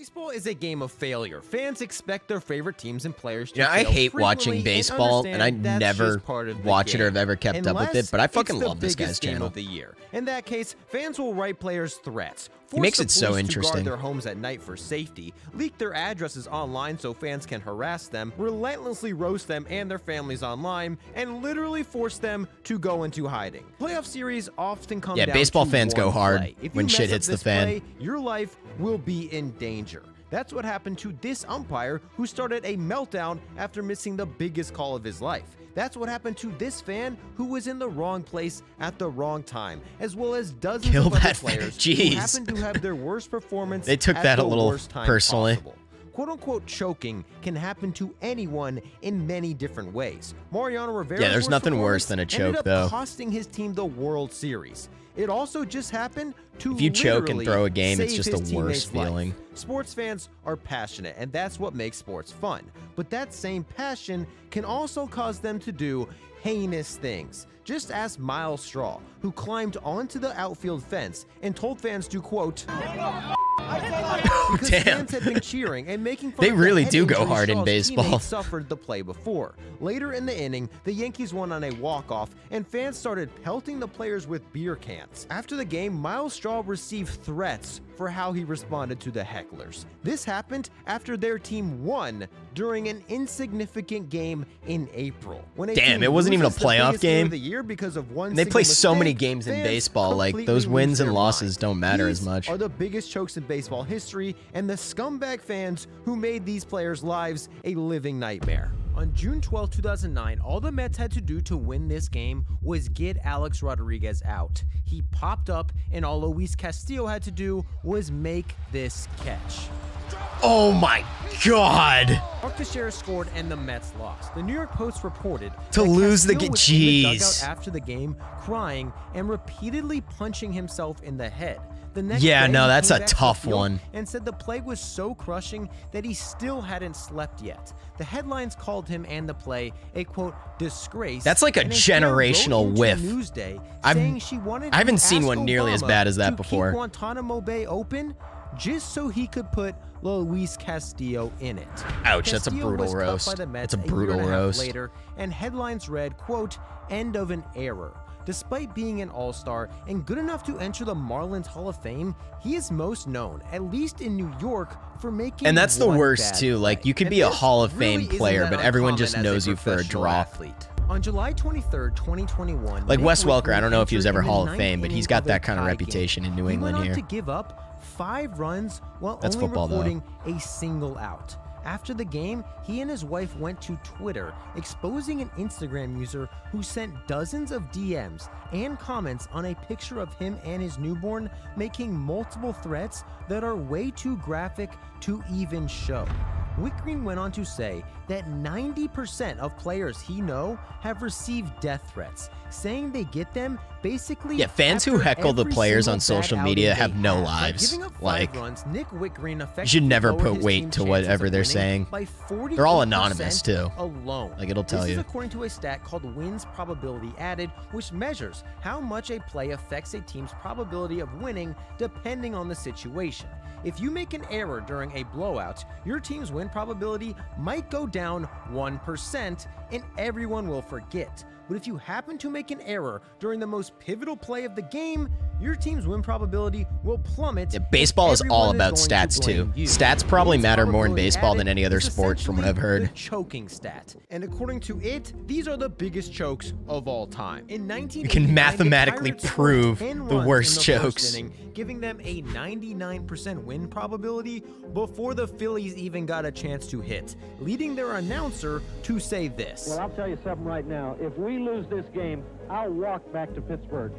Baseball is a game of failure. Fans expect their favorite teams and players to Yeah, I fail hate watching baseball, and I never watch it or have ever kept up with it, but I fucking love this guy's channel. Of the year. In that case, fans will write players threats. He makes it so interesting. To guard their homes at night for safety, leak their addresses online so fans can harass them, relentlessly roast them and their families online, and literally force them to go into hiding. Playoff series often come down baseball to fans one go hard play. If when you shit mess up hits the this fan. play, your life will be in danger. That's what happened to this umpire who started a meltdown after missing the biggest call of his life. That's what happened to this fan who was in the wrong place at the wrong time, as well as dozens of other players who happened to have their worst performance. They took that a little personally. Quote-unquote choking can happen to anyone in many different ways. Mariano Rivera's there's nothing worse than a choke, though. Costing his team the World Series. It also just happened to if you choke and throw a game, it's just the the worst feeling. Sports fans are passionate, and that's what makes sports fun. But that same passion can also cause them to do heinous things. Just ask Miles Straw, who climbed onto the outfield fence and told fans to, quote, because fans had been cheering and making fun they of really the do go injury hard in Straw's baseball. teammates suffered the play before. Later in the inning, the Yankees won on a walk-off, and fans started pelting the players with beer cans. After the game, Miles Straw received threats for how he responded to the hecklers. This happened after their team won during an insignificant game in April. Damn, it wasn't even a playoff game. The year because of one they play so many mistake, games in baseball, like those wins and losses don't matter as much. These are the biggest chokes in baseball history, and the scumbag fans who made these players' lives a living nightmare. On June 12, 2009, all the Mets had to do to win this game was get Alex Rodriguez out. He popped up, and all Luis Castillo had to do was make this catch. Oh my God! Mark Teixeira scored and the Mets lost. The New York Post reported to lose the game. Jeez. After the game, crying and repeatedly punching himself in the head. The next yeah, day, no, he that's came a back to tough the field one. And said the play was so crushing that he still hadn't slept yet. The headlines called him and the play a quote disgrace. That's like a generational whiff. Newsday, I to haven't seen one nearly as Obama bad as that to before. Keep Guantanamo Bay open, just so he could put Luis Castillo in it. Ouch, that's a Castillo brutal was cut roast. by the Mets That's a brutal year and a half roast. later, and headlines read, quote, end of an era. Despite being an all-star and good enough to enter the Marlins Hall of Fame, he is most known, at least in New York, for making And that's the one worst bad too. play. Like, you could And be a this Hall of really Fame isn't player, that but everyone uncommon just as knows you for a professional draw. athlete. On July 23rd, 2021, Like Nick Wes Welker, Whitman I don't know if he was entered ever in the Hall of ninth Fame, but he's inning got of a that kind of tie reputation game. in New He England went on here. to give up 5 runs while That's only football, though. recording a single out. After the game, he and his wife went to Twitter, exposing an Instagram user who sent dozens of DMs and comments on a picture of him and his newborn, making multiple threats that are way too graphic to even show. Whitgreen went on to say that 90% of players he knows have received death threats, saying they get them basically. Yeah, fans who after heckle the every players single on social bad media outing have they no have. lives. By giving up 5 Like, runs, Nick Whitgreen you should never effectively put lowered weight his to team's whatever chances they're of saying. winning by They're all 48% anonymous too. Alone. Like, it'll tell This you. is according to a stat called wins probability added, which measures how much a play affects a team's probability of winning depending on the situation. If you make an error during a blowout, your team's win probability might go down 1% and everyone will forget. But if you happen to make an error during the most pivotal play of the game, your team's win probability will plummet. Yeah, baseball is all about stats too. Stats probably matter more in Probability baseball than added any other is sport from what I've essentially heard. the choking stat. And according to it, these are the biggest chokes of all time. In 1989, You can mathematically the Pirates prove scored 10 the runs worst in the first chokes. inning, giving them a 99% win probability before the Phillies even got a chance to hit, leading their announcer to say this. Well, I'll tell you something right now. If we lose this game, I'll walk back to Pittsburgh.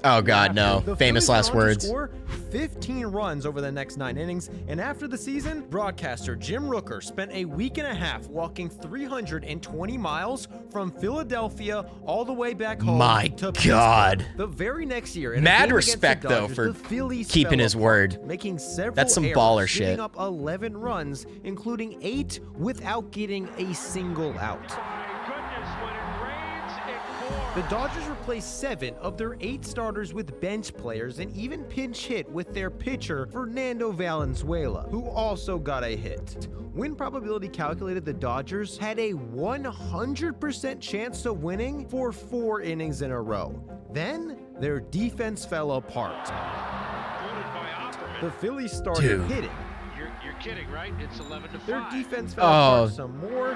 Oh God, no. The Famous Phillies last went on to words. Score 15 runs over the next 9 innings, and after the season, broadcaster Jim Rooker spent a week and a half walking 320 miles from Philadelphia all the way back home. My to God. Pittsburgh. The very next year, in a Mad game against the respect, though, Dodgers, for the Phillies keeping fell his apart, word. making several That's some errors, baller giving shit. up 11 runs, including 8 without getting a single out. My goodness, when it rains, it pours. The Dodgers replaced 7 of their 8 starters with bench players and even pinch hit with their pitcher, Fernando Valenzuela, who also got a hit. Win probability calculated the Dodgers had a 100% chance of winning for 4 innings in a row. Then, their defense fell apart. The Phillies started hitting. You're kidding, right? It's 11-5. Their defense fell apart some more.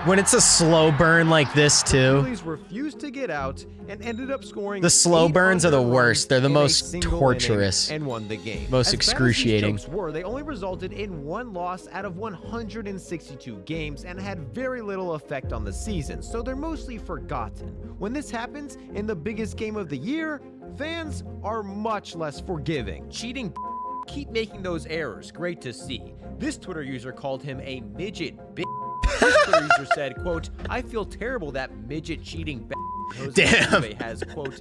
When it's a slow burn like this, too. The Phillies refused to get out and ended up scoring. The slow burns are the worst. They're the most torturous. And won the game. Most excruciating. As bad as these jokes were, they only resulted in 1 loss out of 162 games and had very little effect on the season, so they're mostly forgotten. When this happens in the biggest game of the year, fans are much less forgiving. Cheating keep making those errors. Great to see. This Twitter user called him a midget bitch. This Twitter user said, quote, "I feel terrible that midget cheating Damn. has, quote,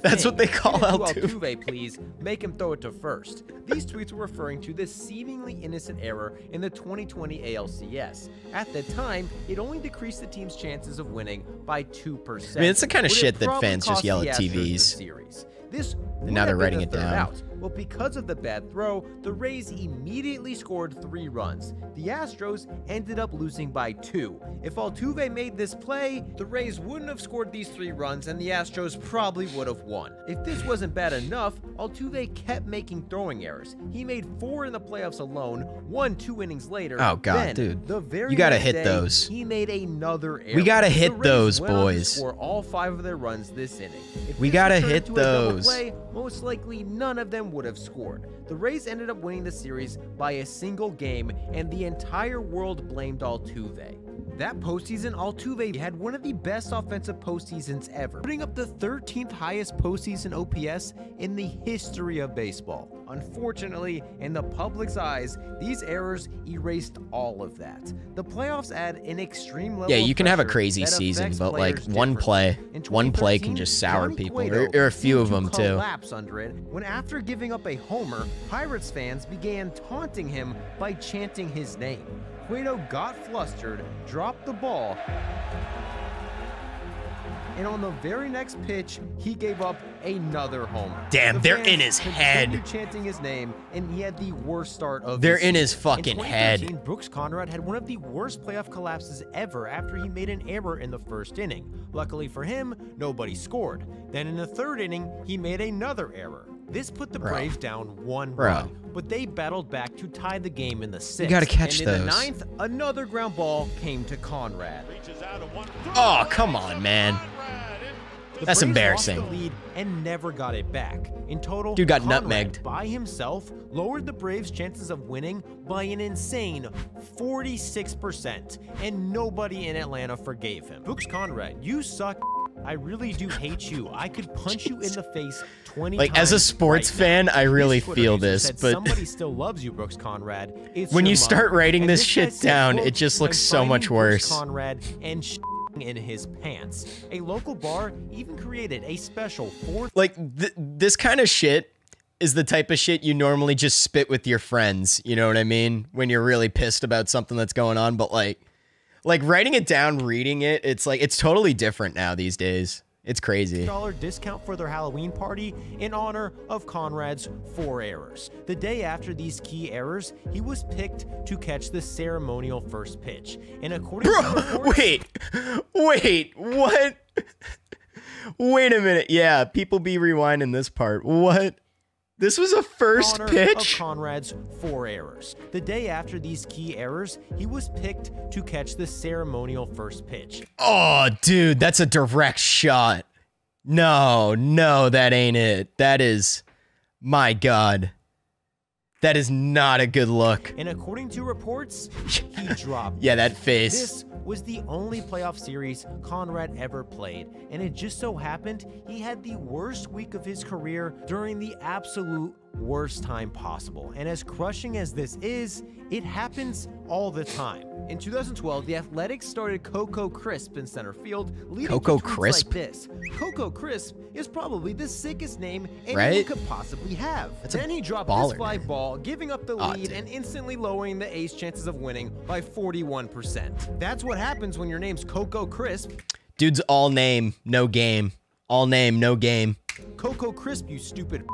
that's what they call Altuve, please. Make him throw it to first." These tweets were referring to this seemingly innocent error in the 2020 ALCS. At the time, it only decreased the team's chances of winning by 2%. I mean, it's the kind of shit that fans just yell at TVs. And now they're writing it down. Well, because of the bad throw, the Rays immediately scored 3 runs. The Astros ended up losing by 2. If Altuve made this play, the Rays wouldn't have scored these 3 runs and the Astros probably would have won. If this wasn't bad enough, Altuve kept making throwing errors. He made 4 in the playoffs alone, 1 2 innings later. Oh, God, then, dude. The very you gotta next hit day, those. He made another error. We gotta hit those, went on to boys. score all 5 of their runs this inning. If We this gotta had turned hit into a double those. play, most likely none of them would have scored. The Rays ended up winning the series by a single game, and the entire world blamed Altuve. That postseason, Altuve had one of the best offensive postseasons ever, putting up the 13th highest postseason OPS in the history of baseball. Unfortunately, in the public's eyes, these errors erased all of that. The playoffs add an extreme level. Yeah, you can have a pressure crazy that season, affects but like players one play differently. can just sour Johnny people, Cueto or a few of seemed them to too. collapse under it when, after giving up a homer, Pirates fans began taunting him by chanting his name. Cueto got flustered, dropped the ball, and on the very next pitch, he gave up another homer. Damn, The they're fans in his head. continued chanting his name, and he had the worst start of They're the in his season. fucking head. In 2013, Brooks Conrad had one of the worst playoff collapses ever after he made an error in the first inning. Luckily for him, nobody scored. Then in the 3rd inning, he made another error. This put the Braves down 1 run, but they battled back to tie the game in the 6th. You gotta catch and in those. the 9th, another ground ball came to Conrad. Oh, come on, man. The That's Braves embarrassing. lost the lead and never got it back. In total, Dude got Conrad, nutmegged. by himself, lowered the Braves' chances of winning by an insane 46%, and nobody in Atlanta forgave him. Brooks Conrad, you suck. I really do hate you. I could punch you in the face 20 times. Like, as a sports fan, I really feel this, but somebody still loves you, Brooks Conrad. It's when your you start mother. writing And this guy shit said, down, quote, it just looks "I'm so much finding Brooks worse. Conrad and in his pants." A local bar even created a special 4th. Like, this kind of shit is the type of shit you normally just spit with your friends, you know what I mean? When you're really pissed about something that's going on, but like writing it down, reading it, it's like, it's totally different now these days. It's crazy. $1 discount for their Halloween party in honor of Conrad's 4 errors. The day after these key errors, he was picked to catch the ceremonial first pitch. And according to reports, wait, what? Wait a minute. Yeah, people be rewinding this part. What? This was a first pitch? of Conrad's 4 errors. The day after these key errors, he was picked to catch the ceremonial first pitch. Oh, dude, that's a direct shot. No, that ain't it. That is, my God. That is not a good look. And according to reports, he dropped. Yeah, that face. This was the only playoff series Conrad ever played, and it just so happened he had the worst week of his career during the absolute worst time possible. And as crushing as this is, it happens all the time. In 2012, the Athletics started Coco Crisp in center field, leading Coco to tweets Crisp? like this. Coco Crisp is probably the sickest name anyone Right? could possibly have. That's a Then he dropped baller this fly name. ball, giving up the Aw, lead dude. and instantly lowering the A's chances of winning by 41%. That's what happens when your name's Coco Crisp. Dude's all name, no game. All name, no game. Coco Crisp, you stupid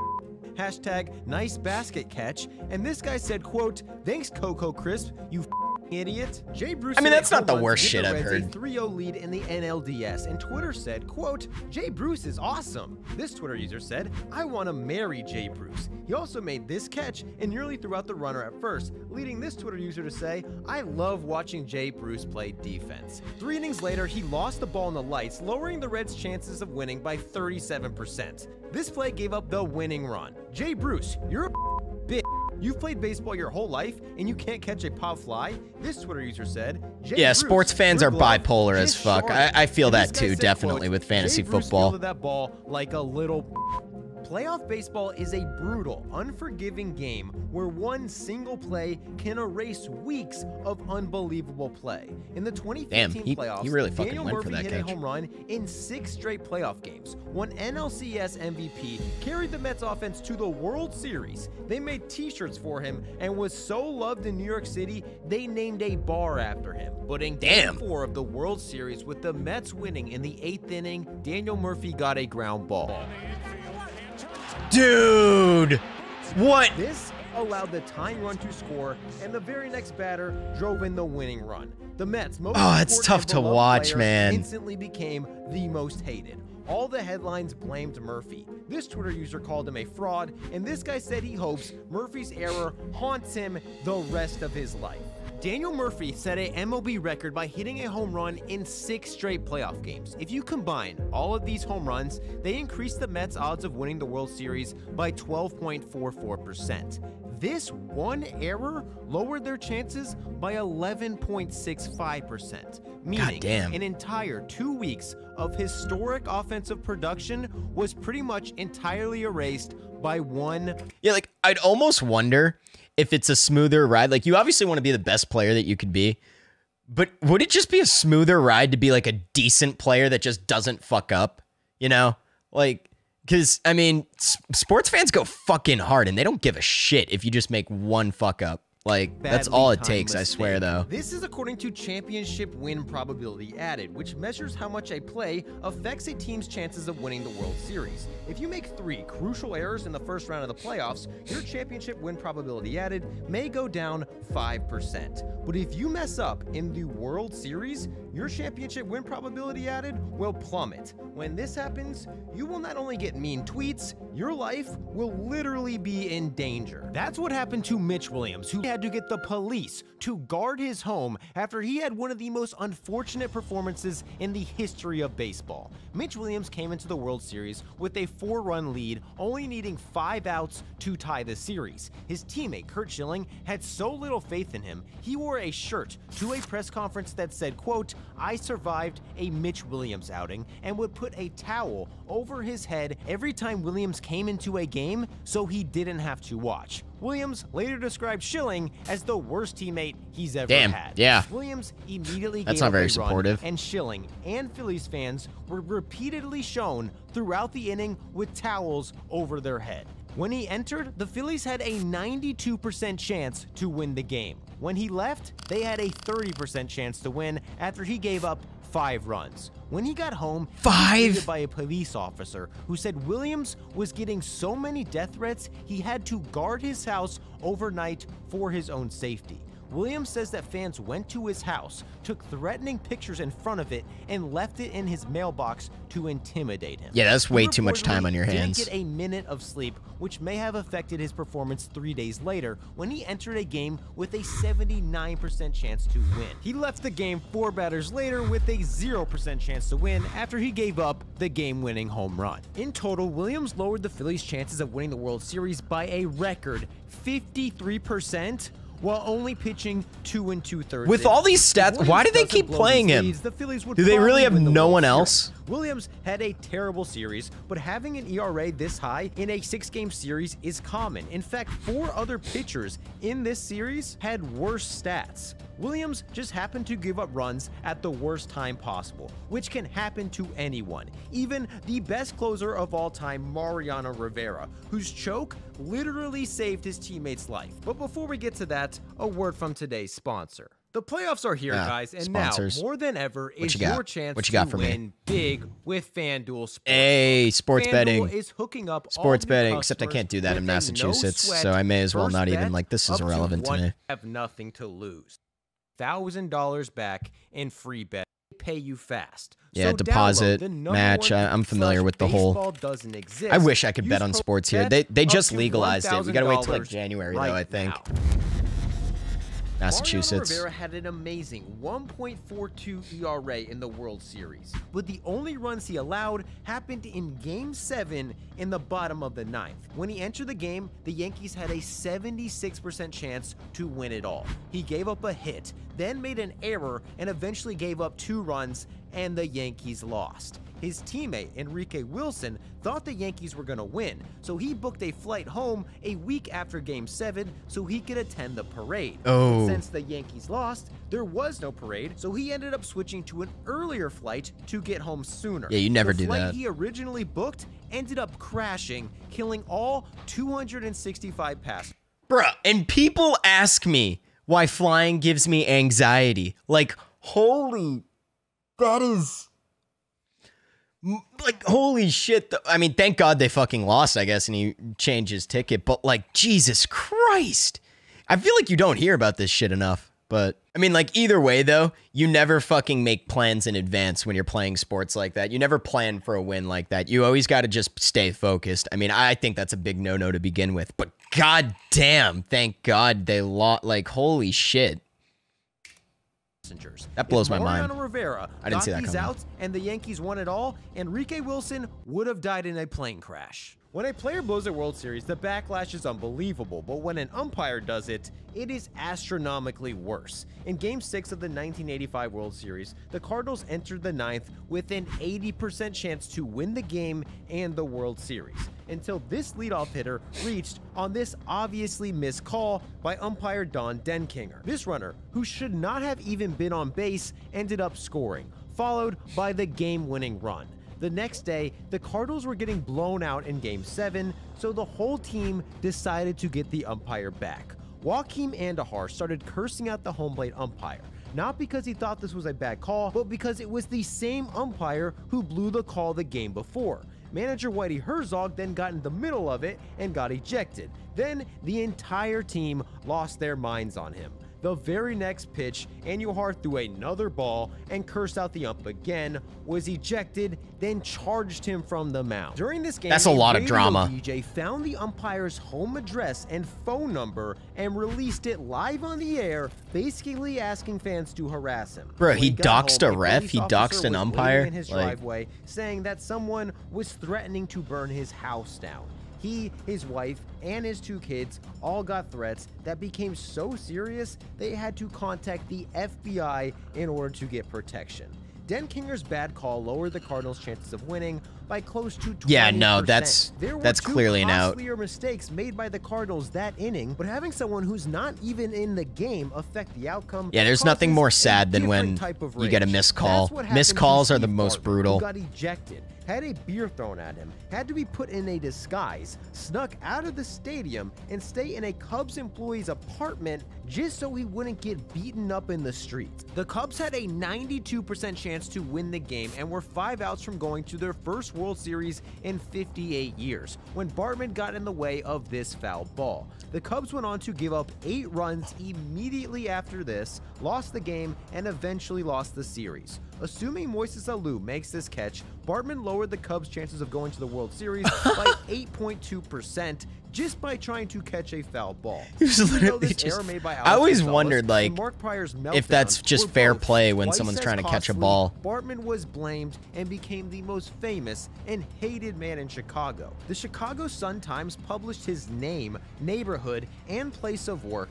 hashtag nice basket catch. And this guy said, quote, thanks Coco Crisp, you idiot. Jay Bruce. I mean, that's not the home run worst to give shit the I've Reds heard. A 3-0 lead in the NLDS, and Twitter said, quote, Jay Bruce is awesome. This Twitter user said, I want to marry Jay Bruce. He also made this catch and nearly threw out the runner at first, leading this Twitter user to say, I love watching Jay Bruce play defense. 3 innings later, he lost the ball in the lights, lowering the Reds' chances of winning by 37%. This play gave up the winning run. Jay Bruce, you're a bitch. You've played baseball your whole life, and you can't catch a pop fly? This Twitter user said, Jay Yeah, Bruce, sports fans your are glove bipolar as just fuck. shorted. I feel And that this guy too, said, definitely quote, with fantasy Jay Bruce football. fielded that ball like a little. Playoff baseball is a brutal, unforgiving game where one single play can erase weeks of unbelievable play. In the 2015 playoffs, he really fucking Daniel went for Murphy that hit catch. a home run in 6 straight playoff games, won NLCS MVP, carried the Mets offense to the World Series. They made t-shirts for him and was so loved in New York City, they named a bar after him. But in Game 4 of the World Series, with the Mets winning in the 8th inning, Daniel Murphy got a ground ball. Dude, what? This allowed the tying run to score, and the very next batter drove in the winning run. The Mets' most it's important tough and to beloved watch, player man. instantly became the most hated. All the headlines blamed Murphy. This Twitter user called him a fraud, and this guy said he hopes Murphy's error haunts him the rest of his life. Daniel Murphy set a MLB record by hitting a home run in 6 straight playoff games. If you combine all of these home runs, they increased the Mets' odds of winning the World Series by 12.44%. This one error lowered their chances by 11.65%, meaning Goddamn. an entire 2 weeks of historic offensive production was pretty much entirely erased by one. Yeah, like, I'd almost wonder if it's a smoother ride. Like, you obviously want to be the best player that you could be, but would it just be a smoother ride to be like a decent player that just doesn't fuck up? You know? Like, because, I mean, sports fans go fucking hard and they don't give a shit if you just make one fuck up. Like, that's all it takes, I swear, though. This is according to championship win probability added, which measures how much a play affects a team's chances of winning the World Series. If you make 3 crucial errors in the first round of the playoffs, your championship win probability added may go down 5%. But if you mess up in the World Series, your championship win probability added will plummet. When this happens, you will not only get mean tweets, your life will literally be in danger. That's what happened to Mitch Williams, who had to get the police to guard his home after he had one of the most unfortunate performances in the history of baseball. Mitch Williams came into the World Series with a 4-run lead, only needing 5 outs to tie the series. His teammate Curt Schilling had so little faith in him, he wore a shirt to a press conference that said, quote, I survived a Mitch Williams outing, and would put a towel over his head every time Williams came into a game so he didn't have to watch. Williams later described Schilling as the worst teammate he's ever had. Yeah. Williams immediately That's gave not up very a run, supportive. and Schilling and Phillies fans were repeatedly shown throughout the inning with towels over their head. When he entered, the Phillies had a 92% chance to win the game. When he left, they had a 30% chance to win after he gave up 5 runs. When he got home, 5? he was greeted by a police officer who said Williams was getting so many death threats he had to guard his house overnight for his own safety. Williams says that fans went to his house, took threatening pictures in front of it, and left it in his mailbox to intimidate him. Yeah, that's He way too much time reportedly on your hands. didn't get a minute of sleep, which may have affected his performance 3 days later when he entered a game with a 79% chance to win. He left the game 4 batters later with a 0% chance to win after he gave up the game-winning home run. In total, Williams lowered the Phillies' chances of winning the World Series by a record 53%. While only pitching 2 2/3. With all these stats, why do they keep playing him? The Phillies would Do they really probably have win the no World one Series. else? Williams had a terrible series, but having an ERA this high in a 6-game series is common. In fact, 4 other pitchers in this series had worse stats. Williams just happened to give up runs at the worst time possible, which can happen to anyone, even the best closer of all time, Mariano Rivera, whose choke literally saved his teammate's life. But before we get to that, a word from today's sponsor. The playoffs are here, guys, and sponsors. now more than ever is you got? your chance What you got to for me? win big with FanDuel Sports. Hey, sports FanDuel betting. is hooking up Sports all new betting, except I customers can't do that in with a Massachusetts, no-sweat so I may as well first not even, bet like, this is up to irrelevant to one. me. Have nothing to lose. $1,000 back in free bet. Pay you fast. Yeah, So deposit, download the number match. one I'm familiar with the whole. baseball doesn't exist. I wish I could bet Use on code sports here. BET They up just to legalized it. We gotta wait till like $1,000 January though, right I think. now. Massachusetts. Mariano Rivera had an amazing 1.42 ERA in the World Series, but the only runs he allowed happened in Game 7 in the bottom of the 9th. When he entered the game, the Yankees had a 76% chance to win it all. He gave up a hit, then made an error, and eventually gave up 2 runs, and the Yankees lost. His teammate, Enrique Wilson, thought the Yankees were going to win, so he booked a flight home a week after Game 7 so he could attend the parade. Oh. Since the Yankees lost, there was no parade, so he ended up switching to an earlier flight to get home sooner. Yeah, you never do The flight that. he originally booked ended up crashing, killing all 265 passengers. Bruh, and people ask me why flying gives me anxiety. Like, holy, that is... Like, holy shit. I mean, thank God they fucking lost, I guess, and he changed his ticket. But, like, Jesus Christ. I feel like you don't hear about this shit enough. But, I mean, like, either way, though, you never fucking make plans in advance when you're playing sports like that. You never plan for a win like that. You always got to just stay focused. I mean, I think that's a big no-no to begin with. But, god damn, thank God they lost. Like, holy shit. That blows my mind. Mariano Rivera I didn't see that these coming. outs and the Yankees won it all, Enrique Wilson would have died in a plane crash. When a player blows a World Series, the backlash is unbelievable, but when an umpire does it, it is astronomically worse. In Game 6 of the 1985 World Series, the Cardinals entered the 9th with an 80% chance to win the game and the World Series, until this leadoff hitter reached on this obviously missed call by umpire Don Denkinger. This runner, who should not have even been on base, ended up scoring, followed by the game-winning run. The next day, the Cardinals were getting blown out in Game 7, so the whole team decided to get the umpire back. Joaquim Andahar started cursing out the home plate umpire, not because he thought this was a bad call, but because it was the same umpire who blew the call the game before. Manager Whitey Herzog then got in the middle of it and got ejected. Then the entire team lost their minds on him. The very next pitch, Andujar threw another ball and cursed out the ump again, was ejected, then charged him from the mound. During this game, That's a lot of radio drama. DJ found the umpire's home address and phone number and released it live on the air, basically asking fans to harass him. Bro, When he got doxed home, a ref? police He officer doxed an was umpire? waiting in his Like- driveway, saying that someone was threatening to burn his house down. He, his wife, and his 2 kids all got threats that became so serious they had to contact the FBI in order to get protection. Denkinger's bad call lowered the Cardinals' chances of winning by close to 20%. Yeah, no, that's clearly an out. There were 2 costlier mistakes made by the Cardinals that inning, but having someone who's not even in the game affect the outcome. Yeah, there's nothing causes more a sad than when different type of you get a rage. missed call. That's what happened Missed to calls are the Steve most Bartman, brutal. who got ejected, had a beer thrown at him, had to be put in a disguise, snuck out of the stadium, and stay in a Cubs employee's apartment just so he wouldn't get beaten up in the streets. The Cubs had a 92% chance to win the game and were 5 outs from going to their first World Series in 58 years when Bartman got in the way of this foul ball. The Cubs went on to give up 8 runs immediately after this, lost the game, and eventually lost the series. Assuming Moises Alou makes this catch, Bartman lowered the Cubs' chances of going to the World Series by 8.2% just by trying to catch a foul ball. He was Even though literally this just- error made by I Alex always Gonzalez wondered, and like, Mark Pryor's if that's meltdown just were fair both play when twice someone's as trying to catch a costly, ball. Bartman was blamed and became the most famous and hated man in Chicago. The Chicago Sun-Times published his name, neighborhood, and place of work.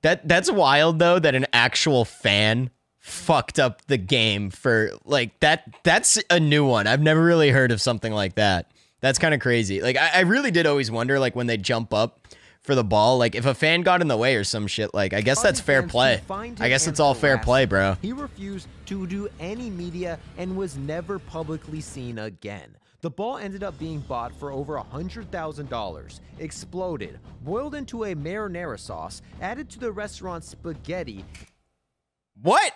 That's wild though that an actual fan fucked up the game for like that's a new one. I've never really heard of something like that. That's kind of crazy. Like I really did always wonder like when they jump up for the ball, like if a fan got in the way or some shit, like I guess that's fair play. I guess it's all fair play, bro. He refused to do any media and was never publicly seen again. The ball ended up being bought for over $100,000, exploded, boiled into a marinara sauce, added to the restaurant spaghetti, What?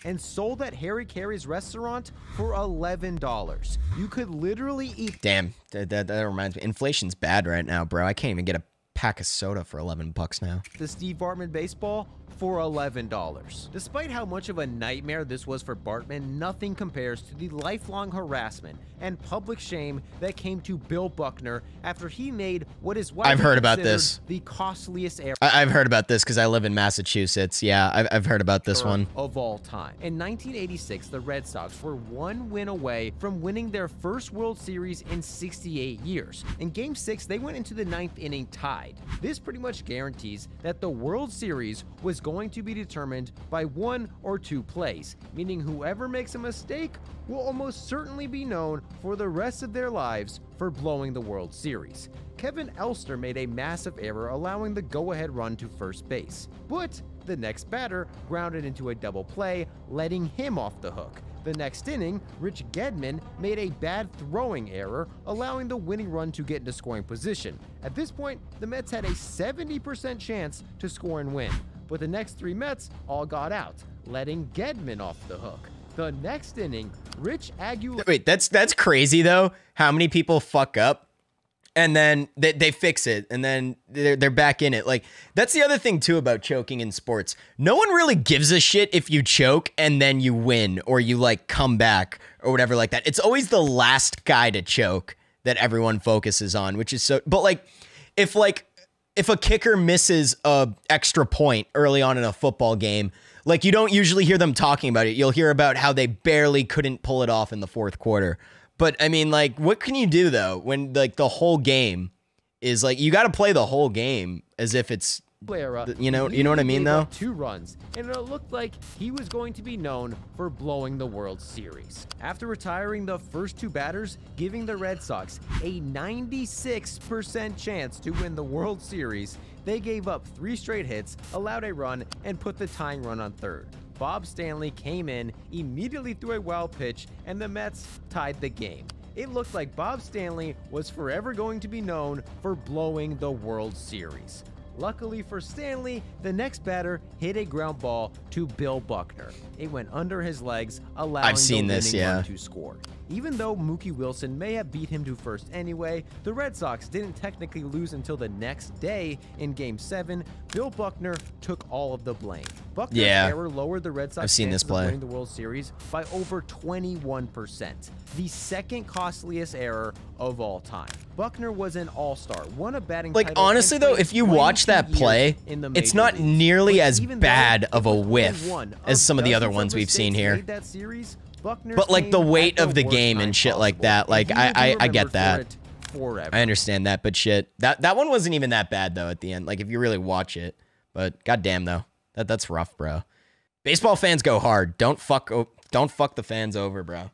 And sold at Harry Carey's restaurant for $11. You could literally eat. Damn, that reminds me. Inflation's bad right now, bro. I can't even get a pack of soda for $11 now. The Steve Bartman baseball for $11. Despite how much of a nightmare this was for Bartman, nothing compares to the lifelong harassment and public shame that came to Bill Buckner after he made what is widely I've heard about considered this. the costliest error I've heard about this because I live in Massachusetts. Yeah, I've heard about this one. of all time. In 1986, the Red Sox were one win away from winning their first World Series in 68 years. In Game 6, they went into the 9th inning tied. This pretty much guarantees that the World Series was going to be determined by 1 or 2 plays, meaning whoever makes a mistake will almost certainly be known for the rest of their lives for blowing the World Series. Kevin Elster made a massive error, allowing the go-ahead run to first base, but the next batter grounded into a double play, letting him off the hook. The next inning, Rich Gedman made a bad throwing error, allowing the winning run to get into scoring position. At this point, the Mets had a 70% chance to score and win, but the next 3 Mets all got out, letting Gedman off the hook. The next inning, Rich Aguilar. Wait, that's crazy though. How many people fuck up and then they fix it and then they're back in it. Like, that's the other thing too about choking in sports. No one really gives a shit if you choke and then you win or you like come back or whatever like that. It's always the last guy to choke that everyone focuses on, which is so. But like if a kicker misses a extra point early on in a football game, like, you don't usually hear them talking about it. You'll hear about how they barely couldn't pull it off in the 4th quarter. But I mean, like, what can you do though when like the whole game is like, you got to play the whole game as if it's, you know what I mean though? 2 runs, and it looked like he was going to be known for blowing the World Series. After retiring the first 2 batters, giving the Red Sox a 96% chance to win the World Series, they gave up 3 straight hits, allowed a run, and put the tying run on third. Bob Stanley came in, immediately threw a wild pitch, and the Mets tied the game. It looked like Bob Stanley was forever going to be known for blowing the World Series. Luckily for Stanley, the next batter hit a ground ball to Bill Buckner. It went under his legs, allowing the winning run to score. Even though Mookie Wilson may have beat him to first anyway, the Red Sox didn't technically lose until the next day in Game 7. Bill Buckner took all of the blame. Buckner's error lowered the Red Sox chances of winning the World Series by over 21%, the second costliest error of all time. Buckner was an all-star, won a batting title. Like, honestly though, if you watch that play, it's not nearly as bad of a whiff as some of the other ones we've seen here. But like the weight of the game and shit like that, like I get that. I understand that, but shit, that one wasn't even that bad though at the end. Like, if you really watch it, but goddamn though, that's rough, bro. Baseball fans go hard. Don't fuck the fans over, bro.